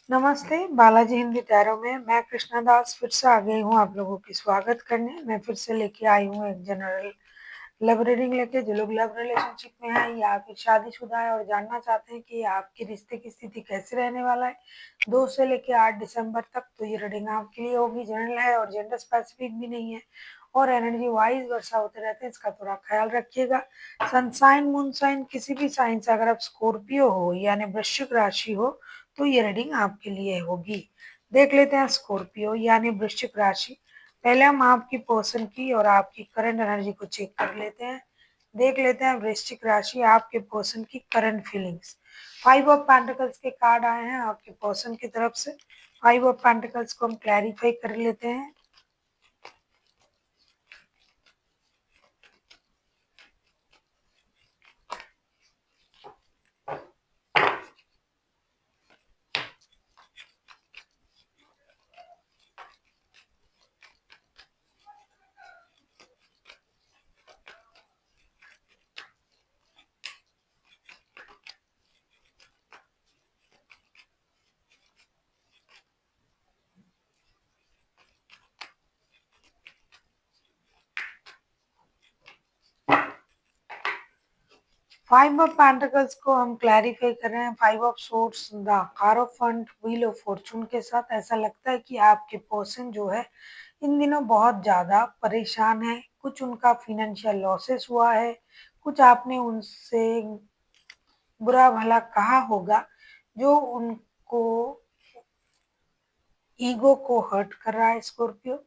नमस्ते, बालाजी हिंदी टैरो में मैं कृष्णा दास फिर से आ गई हूँ आप लोगों की स्वागत करने। मैं फिर से लेके आई हूँ एक जनरल लव रीडिंग लेके। जो लोग लव रिलेशनशिप में हैं या फिर शादीशुदा है और जानना चाहते हैं कि आपके रिश्ते की स्थिति कैसे रहने वाला है 2 से लेके 8 दिसंबर तक, तो ये रीडिंग आपके लिए होगी। जनरल है और जेंडर स्पेसिफिक भी नहीं है और एनर्जी वाइज वर्षा होते रहते हैं, इसका थोड़ा ख्याल रखिएगा। सनसाइन मून साइन किसी भी साइन से अगर आप स्कॉर्पियो हो यानी वृश्चिक राशि हो तो ये रीडिंग आपके लिए होगी। देख लेते हैं स्कॉर्पियो यानी वृश्चिक राशि। पहले हम आपकी पर्सन की और आपकी करंट एनर्जी को चेक कर लेते हैं। देख लेते हैं वृश्चिक राशि आपके पर्सन की करंट फीलिंग्स। 5 ऑफ पेंटिकल्स के कार्ड आए हैं आपके पर्सन की तरफ से। 5 ऑफ पेंटिकल्स को हम क्लैरिफाई कर लेते हैं। फाइव ऑफ पेंटिकल्स को हम क्लैरिफाई कर रहे हैं। 5 of swords, the car of fund, wheel of Fortune के साथ। ऐसा लगता है कि आपके पर्सन जो है इन दिनों बहुत ज़्यादा परेशान है। कुछ उनका फिनेंशियल लॉसेस हुआ है, कुछ आपने उनसे बुरा भला कहा होगा जो उनको ईगो को हर्ट कर रहा है स्कॉर्पियो।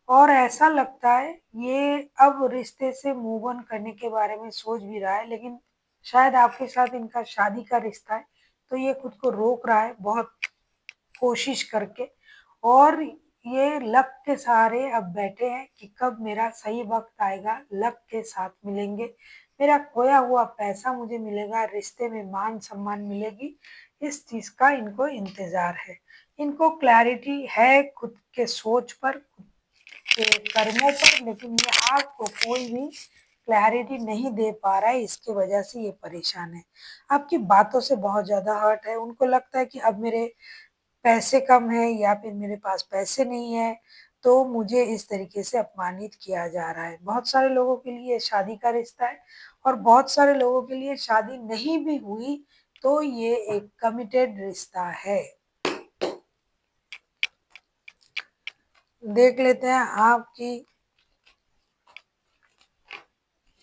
और ऐसा लगता है ये अब रिश्ते से मूव ऑन करने के बारे में सोच भी रहा है, लेकिन शायद आपके साथ इनका शादी का रिश्ता है तो ये खुद को रोक रहा है बहुत कोशिश करके। और ये लक के सहारे अब बैठे हैं कि कब मेरा सही वक्त आएगा, लक के साथ मिलेंगे, मेरा खोया हुआ पैसा मुझे मिलेगा, रिश्ते में मान सम्मान मिलेगी। इस चीज का इनको इंतजार है। इनको क्लैरिटी है खुद के सोच पर, खुद के कर्मों पर, लेकिन ये आपको कोई भी क्लैरिटी नहीं दे पा रहा है। इसकी वजह से ये परेशान है, आपकी बातों से बहुत ज्यादा हर्ट है। उनको लगता है कि अब मेरे पैसे कम है या फिर मेरे पास पैसे नहीं है तो मुझे इस तरीके से अपमानित किया जा रहा है। बहुत सारे लोगों के लिए शादी का रिश्ता है और बहुत सारे लोगों के लिए शादी नहीं भी हुई तो ये एक कमिटेड रिश्ता है। देख लेते हैं आपकी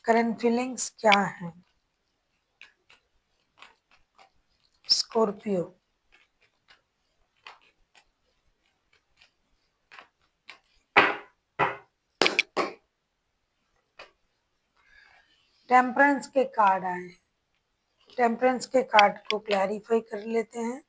करंट फीलिंग्स क्या है स्कॉर्पियो। टेम्परेंस के कार्ड आए, टेम्परेंस के कार्ड को क्लैरिफाई कर लेते हैं।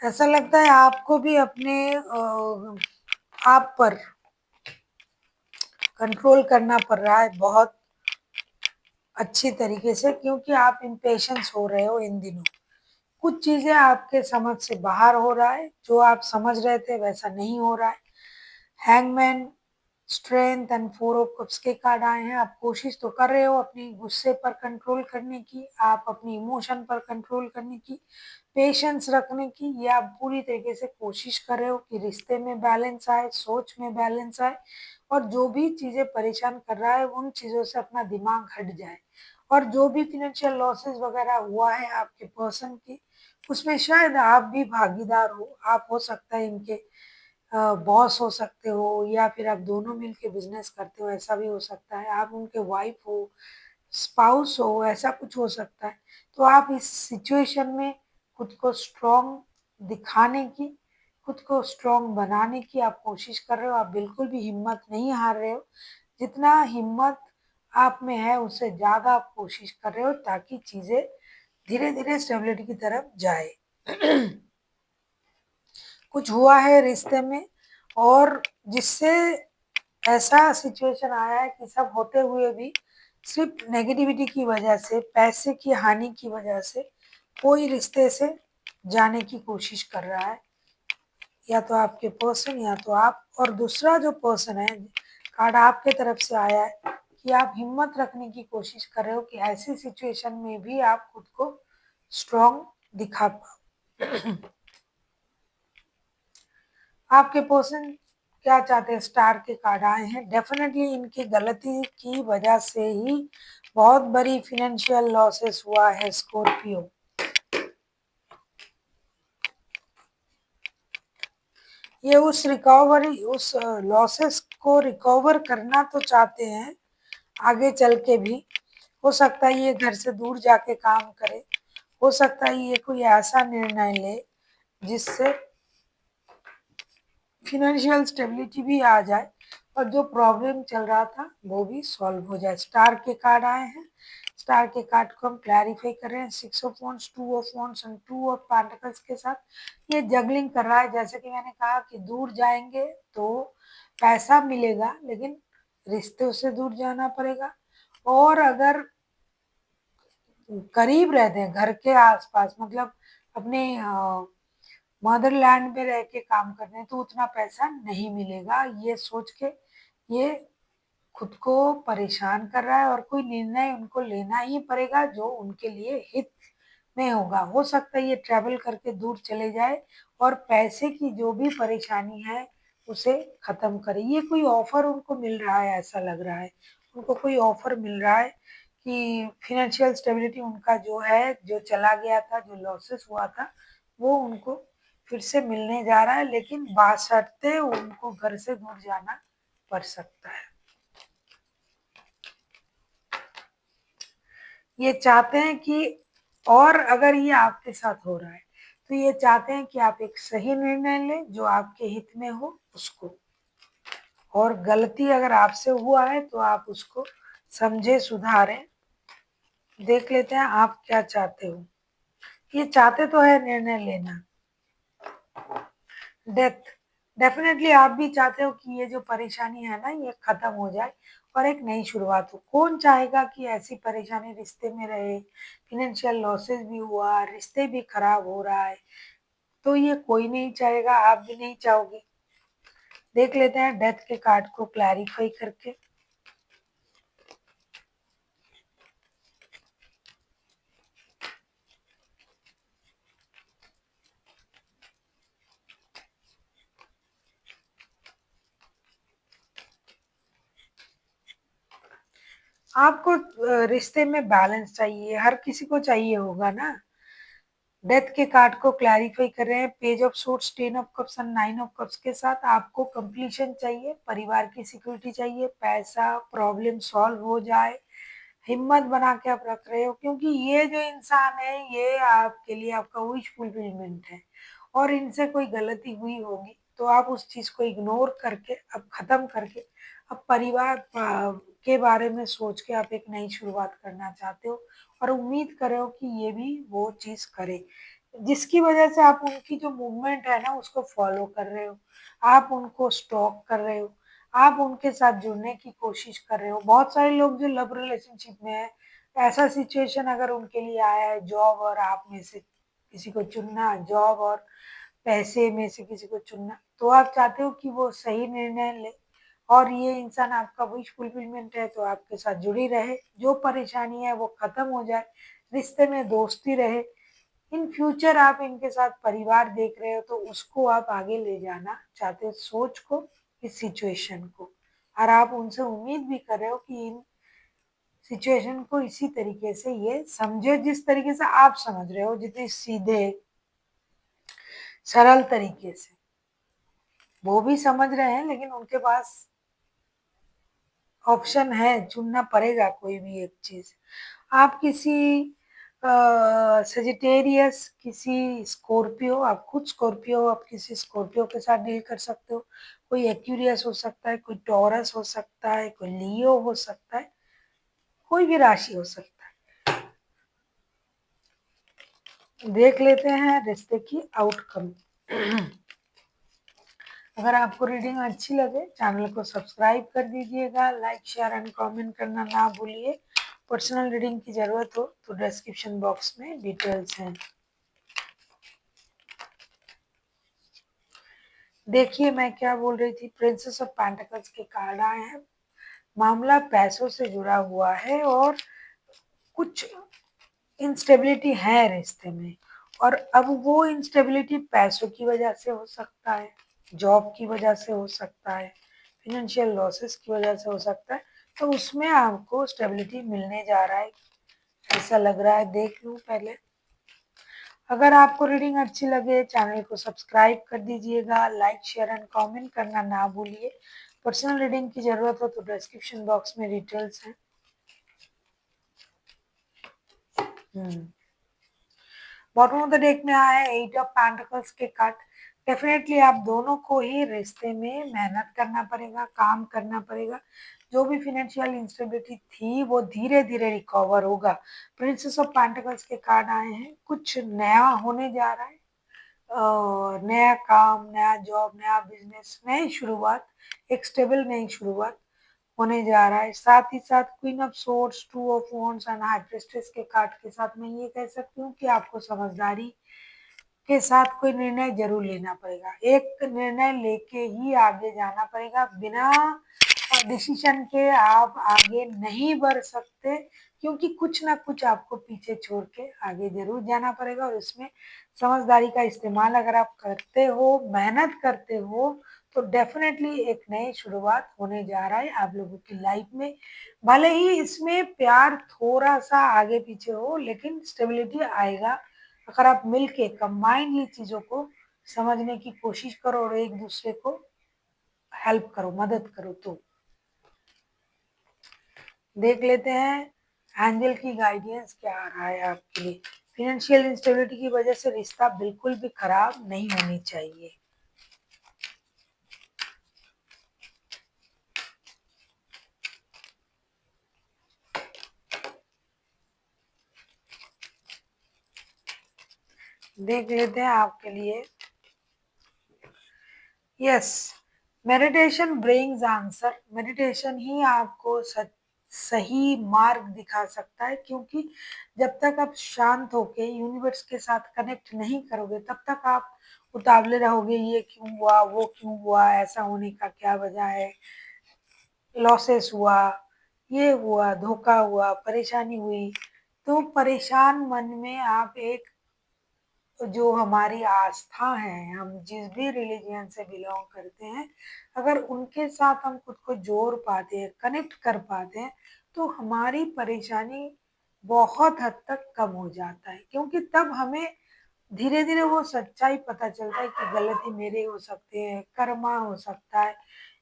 ऐसा लगता है आपको भी अपने आप पर कंट्रोल करना पड़ रहा है बहुत अच्छी तरीके से, क्योंकि आप इम्पेशंस हो रहे हो इन दिनों। कुछ चीजें आपके समझ से बाहर हो रहा है, जो आप समझ रहे थे वैसा नहीं हो रहा है। Hangman, strength and 4 of cups के कार्ड आए हैं। आप कोशिश तो कर रहे हो अपनी गुस्से पर कंट्रोल करने की, आप अपनी इमोशन पर कंट्रोल करने की, पेशेंस रखने की। ये आप पूरी तरीके से कोशिश कर रहे हो कि रिश्ते में बैलेंस आए, सोच में बैलेंस आए और जो भी चीजें परेशान कर रहा है उन चीजों से अपना दिमाग हट जाए। और जो भी फिनेंशियल लॉसेस वगैरह हुआ है आपके पर्सन की, उसमें शायद आप भी भागीदार हो। आप हो सकता है इनके बॉस हो सकते हो या फिर आप दोनों मिलके बिजनेस करते हो, ऐसा भी हो सकता है। आप उनके वाइफ हो, स्पाउस हो, ऐसा कुछ हो सकता है। तो आप इस सिचुएशन में खुद को स्ट्रॉन्ग दिखाने की, खुद को स्ट्रॉन्ग बनाने की आप कोशिश कर रहे हो। आप बिल्कुल भी हिम्मत नहीं हार रहे हो, जितना हिम्मत आप में है उससे ज्यादा आप कोशिश कर रहे हो ताकि चीजें धीरे धीरे स्टेबिलिटी की तरफ जाए। कुछ हुआ है रिश्ते में और जिससे ऐसा सिचुएशन आया है कि सब होते हुए भी सिर्फ नेगेटिविटी की वजह से, पैसे की हानि की वजह से कोई रिश्ते से जाने की कोशिश कर रहा है, या तो आपके पर्सन या तो आप। और दूसरा जो पर्सन है, कार्ड आपके तरफ से आया है कि आप हिम्मत रखने की कोशिश कर रहे हो कि ऐसी सिचुएशन में भी आप खुद को स्ट्रांग दिखा पाओ। आपके पर्सन क्या चाहते हैं? स्टार के कार्ड आए हैं। डेफिनेटली इनकी गलती की वजह से ही बहुत बड़ी फिनेंशियल लॉसेस हुआ है स्कॉर्पियो। ये उस लॉसेस को रिकवर करना तो चाहते हैं आगे चल के भी। हो सकता है ये घर से दूर जाके काम करे, हो सकता है ये कोई ऐसा निर्णय ले जिससे फिनेंशियल स्टेबिलिटी भी आ जाए और जो प्रॉब्लम चल रहा था वो भी सॉल्व हो जाए। स्टार के कार्ड आए हैं। स्टार के कार्ड को हम क्लैरिफाई कर रहे हैं। 6 of wands, 2 of wands and 2 of pentacles के साथ ये जगलिंग कर रहा है। जैसे कि मैंने कहा कि दूर जाएंगे तो पैसा मिलेगा, लेकिन रिश्तों से दूर जाना पड़ेगा। और अगर करीब रहते हैं घर के आसपास, मतलब अपने मदरलैंड में रह के काम करते हैं, तो उतना पैसा नहीं मिलेगा। ये सोच के ये खुद को परेशान कर रहा है और कोई निर्णय उनको लेना ही पड़ेगा जो उनके लिए हित में होगा। हो सकता है ये ट्रैवल करके दूर चले जाए और पैसे की जो भी परेशानी है उसे खत्म करे। ये कोई ऑफर उनको मिल रहा है, ऐसा लग रहा है उनको कोई ऑफर मिल रहा है कि फिनेंशियल स्टेबिलिटी उनका जो है, जो चला गया था, जो लॉसेस हुआ था, वो उनको फिर से मिलने जा रहा है, लेकिन बाशर्ते उनको घर से दूर जाना पड़ सकता है। ये चाहते हैं कि, और अगर ये आपके साथ हो रहा है तो ये चाहते हैं कि आप एक सही निर्णय लें जो आपके हित में हो उसको, और गलती अगर आपसे हुआ है तो आप उसको समझे, सुधारें। देख लेते हैं आप क्या चाहते हो। ये चाहते तो है निर्णय लेना। डेथ, डेफिनेटली आप भी चाहते हो कि ये जो परेशानी है ना ये खत्म हो जाए और एक नई शुरुआत हो। कौन चाहेगा कि ऐसी परेशानी रिश्ते में रहे, फिनेंशियल लॉसेस भी हुआ, रिश्ते भी खराब हो रहा है, तो ये कोई नहीं चाहेगा, आप भी नहीं चाहोगे। देख लेते हैं डेथ के कार्ड को क्लैरिफाई करके। आपको रिश्ते में बैलेंस चाहिए, हर किसी को चाहिए होगा ना। डेथ के कार्ड को क्लैरिफाई कर रहे हैं। Page of sorts, 10 of cups and 9 of cups के साथ आपको कंप्लीशन चाहिए, परिवार की सिक्योरिटी चाहिए, पैसा प्रॉब्लम सॉल्व हो जाए, हिम्मत बना के आप रख रहे हो, क्योंकि ये जो इंसान है ये आपके लिए आपका विश फुलफिलमेंट है। और इनसे कोई गलती हुई होगी तो आप उस चीज को इग्नोर करके, अब खत्म करके, अब परिवार के बारे में सोच के आप एक नई शुरुआत करना चाहते हो और उम्मीद कर रहे हो कि ये भी वो चीज करे जिसकी वजह से आप उनकी जो मूवमेंट है ना उसको फॉलो कर रहे हो, आप उनको स्टॉक कर रहे हो, आप उनके साथ जुड़ने की कोशिश कर रहे हो। बहुत सारे लोग जो लव रिलेशनशिप में है, ऐसा सिचुएशन अगर उनके लिए आया है, जॉब और आप में से किसी को चुनना, जॉब और पैसे में से किसी को चुनना, तो आप चाहते हो कि वो सही निर्णय ले और ये इंसान आपका विश फुलफिलमेंट है तो आपके साथ जुड़ी रहे, जो परेशानी है वो खत्म हो जाए, रिश्ते में दोस्ती रहे। इन फ्यूचर आप इनके साथ परिवार देख रहे हो तो उसको आप आगे ले जाना चाहते हो, सोच को, इस सिचुएशन को। और आप उनसे उम्मीद भी कर रहे हो कि इन सिचुएशन को इसी तरीके से ये समझे जिस तरीके से आप समझ रहे हो, जितने सीधे सरल तरीके से वो भी समझ रहे हैं, लेकिन उनके पास ऑप्शन है, चुनना पड़ेगा कोई भी एक चीज। आप किसी सजिटेरियस, किसी स्कॉर्पियो, आप खुद स्कॉर्पियो, आप किसी स्कॉर्पियो के साथ डील कर सकते हो। कोई एक्यूरियस हो सकता है, कोई टॉरस हो सकता है, कोई लियो हो सकता है, कोई भी राशि हो सकता है। देख लेते हैं रिश्ते की आउटकम। अगर आपको रीडिंग अच्छी लगे चैनल को सब्सक्राइब कर दीजिएगा, लाइक शेयर एंड कमेंट करना ना भूलिए। पर्सनल रीडिंग की ज़रूरत हो तो डिस्क्रिप्शन बॉक्स में डिटेल्स हैं। देखिए मैं क्या बोल रही थी, प्रिंसेस ऑफ पेंटिकल्स के कार्ड आए हैं। मामला पैसों से जुड़ा हुआ है और कुछ इंस्टेबिलिटी है रिश्ते में, और अब वो इंस्टेबिलिटी पैसों की वजह से हो सकता है, जॉब की वजह से हो सकता है, फिनेंशियल लॉसेस की वजह से हो सकता है। तो उसमें आपको स्टेबिलिटी मिलने जा रहा है, ऐसा लग रहा है। देख लूँ पहले। अगर आपको रीडिंग अच्छी लगे चैनल को सब्सक्राइब कर दीजिएगा, लाइक शेयर एंड कमेंट करना ना भूलिए। पर्सनल रीडिंग की ज़रूरत हो तो डिस्क्रिप्शन बॉक्स में डिटेल्स हैं। बॉटम ऑफ द डेक में आया है 8 ऑफ पेंटिकल्स के कार्ड। डेफिनेटली आप दोनों को ही रिश्ते में मेहनत करना पड़ेगा, काम करना पड़ेगा। जो भी फिनेंशियल इंस्टेबिलिटी थी वो धीरे धीरे रिकवर होगा। प्रिंसेस ऑफ पेंटिकल्स के कार्ड आए हैं, कुछ नया होने जा रहा है। नया काम, नया जॉब, नया बिजनेस, नई शुरुआत, एक स्टेबल नई शुरुआत होने जा रहा है। साथ ही साथ queen of swords, two of wands and high priestess के कार्ड के साथ मैं ये कह सकती हूँ कि आपको समझदारी के साथ कोई निर्णय जरूर लेना पड़ेगा। एक निर्णय लेके ही आगे जाना पड़ेगा। बिना डिसीजन के आप आगे नहीं बढ़ सकते, क्योंकि कुछ ना कुछ आपको पीछे छोड़ के आगे जरूर जाना पड़ेगा। और उसमें समझदारी का इस्तेमाल अगर आप करते हो, मेहनत करते हो, तो डेफिनेटली एक नई शुरुआत होने जा रहा है आप लोगों की लाइफ में। भले ही इसमें प्यार थोड़ा सा आगे पीछे हो, लेकिन स्टेबिलिटी आएगा अगर आप मिलके कंबाइनली चीजों को समझने की कोशिश करो और एक दूसरे को हेल्प करो, मदद करो। तो देख लेते हैं एंजल की गाइडेंस क्या आ रहा है आपके लिए। फिनेंशियल इंस्टेबिलिटी की वजह से रिश्ता बिल्कुल भी खराब नहीं होनी चाहिए। देख लेते हैं आपके लिए। Yes, meditation brings answer. Meditation ही आपको सही मार्ग दिखा सकता है, क्योंकि जब तक आप शांत होके यूनिवर्स के साथ कनेक्ट नहीं करोगे तब तक आप उतावले रहोगे, ये क्यों हुआ, वो क्यों हुआ, ऐसा होने का क्या वजह है, लॉसेस हुआ, ये हुआ, धोखा हुआ, परेशानी हुई। तो परेशान मन में आप एक, जो हमारी आस्था है, हम जिस भी रिलीजन से बिलोंग करते हैं, अगर उनके साथ हम खुद को जोड़ पाते हैं, कनेक्ट कर पाते हैं, तो हमारी परेशानी बहुत हद तक कम हो जाता है। क्योंकि तब हमें धीरे धीरे वो सच्चाई पता चलता है कि गलती मेरे हो सकते हैं, कर्मा हो सकता है।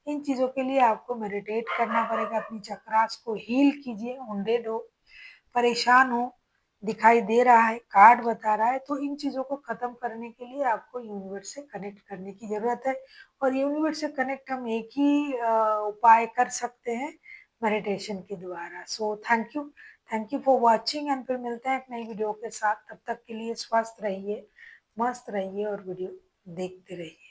इन चीजों के लिए आपको मेडिटेट करना पड़ेगा। अपनी चक्रास को हील कीजिए, उंडेड हो, परेशान हो, दिखाई दे रहा है, कार्ड बता रहा है, तो इन चीज़ों को ख़त्म करने के लिए आपको यूनिवर्स से कनेक्ट करने की ज़रूरत है। और यूनिवर्स से कनेक्ट हम एक ही उपाय कर सकते हैं, मेडिटेशन के द्वारा। So thank you for watching, and फिर मिलते हैं एक नई वीडियो के साथ। तब तक के लिए स्वस्थ रहिए, मस्त रहिए और वीडियो देखते रहिए।